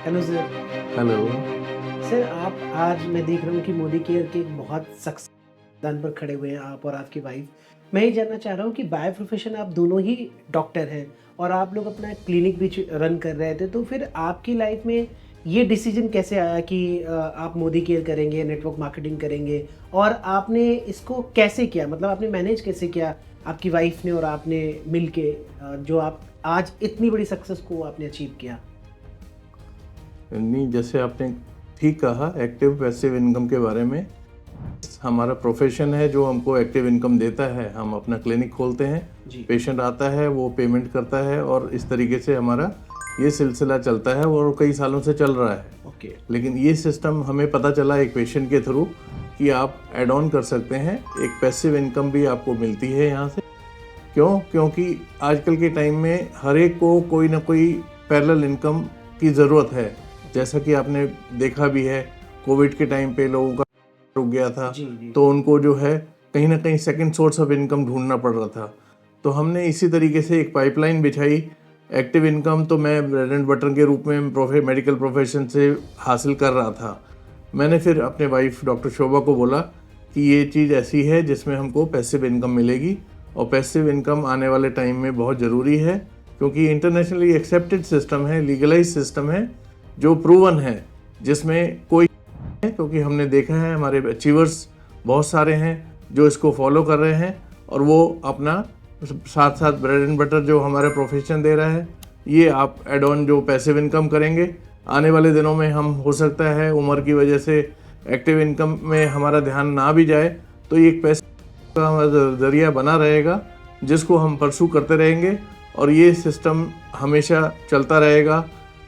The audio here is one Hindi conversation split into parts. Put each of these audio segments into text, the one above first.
Hello sir. हेलो। सर आप आज मैं देख रहा हूँ कि मोदी केयर के एक बहुत सक्सेस मैदान पर खड़े हुए हैं आप और आपकी वाइफ। मैं ये जानना चाह रहा हूँ कि बाय प्रोफेशन आप दोनों ही डॉक्टर हैं और आप लोग अपना क्लिनिक भी रन कर रहे थे, तो फिर आपकी लाइफ में ये डिसीजन कैसे आया कि आप मोदी केयर करेंगे, नेटवर्क मार्केटिंग करेंगे, और आपने इसको कैसे किया? मतलब आपने मैनेज कैसे किया, आपकी वाइफ ने और आपने मिल के, जो आप आज इतनी बड़ी सक्सेस को आपने अचीव किया? नहीं, जैसे आपने ठीक कहा एक्टिव पैसिव इनकम के बारे में। हमारा प्रोफेशन है जो हमको एक्टिव इनकम देता है। हम अपना क्लिनिक खोलते हैं, जी। पेशेंट आता है, वो पेमेंट करता है और इस तरीके से हमारा ये सिलसिला चलता है और कई सालों से चल रहा है। ओके। लेकिन ये सिस्टम हमें पता चला एक पेशेंट के थ्रू कि आप ऐड ऑन कर सकते हैं, एक पैसिव इनकम भी आपको मिलती है यहाँ से। क्यों? क्योंकि आजकल के टाइम में हर एक को कोई ना कोई पैरेलल इनकम की ज़रूरत है। जैसा कि आपने देखा भी है, कोविड के टाइम पे लोगों का रुक गया था, जी, जी। तो उनको जो है कहीं ना कहीं सेकंड सोर्स ऑफ इनकम ढूंढना पड़ रहा था। तो हमने इसी तरीके से एक पाइपलाइन बिछाई। एक्टिव इनकम तो मैं ब्रेड एंड बटर के रूप में मेडिकल प्रोफेशन से हासिल कर रहा था। मैंने फिर अपने वाइफ डॉक्टर शोभा को बोला कि ये चीज़ ऐसी है जिसमें हमको पैसिव इनकम मिलेगी, और पैसिव इनकम आने वाले टाइम में बहुत ज़रूरी है, क्योंकि इंटरनेशनली एक्सेप्टेड सिस्टम है, लीगलाइज सिस्टम है, जो प्रूवन है, जिसमें कोई है, क्योंकि हमने देखा है हमारे अचीवर्स बहुत सारे हैं जो इसको फॉलो कर रहे हैं, और वो अपना साथ साथ ब्रेड एंड बटर जो हमारा प्रोफेशन दे रहा है, ये आप एड ऑन जो पैसिव इनकम करेंगे आने वाले दिनों में, हम हो सकता है उम्र की वजह से एक्टिव इनकम में हमारा ध्यान ना भी जाए, तो ये एक पैसे का जरिया बना रहेगा जिसको हम परसू करते रहेंगे, और ये सिस्टम हमेशा चलता रहेगा।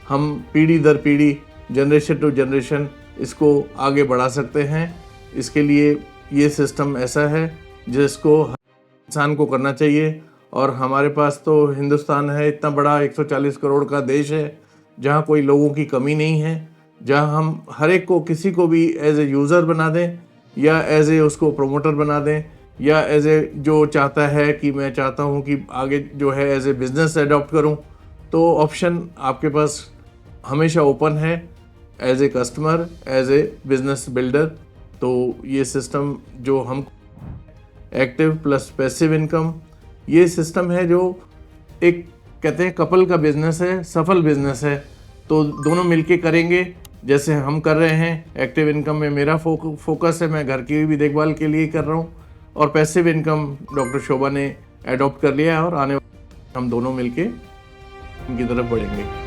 हम पीढ़ी दर पीढ़ी, जनरेशन टू जनरेशन इसको आगे बढ़ा सकते हैं। इसके लिए ये सिस्टम ऐसा है जिसको हर इंसान को करना चाहिए। और हमारे पास तो हिंदुस्तान है, इतना बड़ा 140 करोड़ का देश है, जहाँ कोई लोगों की कमी नहीं है, जहाँ हम हर एक को, किसी को भी एज ए यूज़र बना दें या एज ए उसको प्रोमोटर बना दें, या एज ए जो चाहता है कि मैं चाहता हूँ कि आगे जो है एज ए बिज़नेस अडॉप्ट करूँ, तो ऑप्शन आपके पास हमेशा ओपन है as a customer, as a business builder. तो ये सिस्टम जो हम एक्टिव प्लस पैसिव इनकम, ये सिस्टम है जो एक कहते हैं कपल का बिजनेस है, सफल बिजनेस है। तो दोनों मिलके करेंगे जैसे हम कर रहे हैं। एक्टिव इनकम में मेरा फोकस है, मैं घर की भी देखभाल के लिए कर रहा हूँ, और पैसिव इनकम डॉक्टर शोभा ने अडॉप्ट कर लिया है, और आने वाले हम दोनों मिलके इनकी तरफ बढ़ेंगे।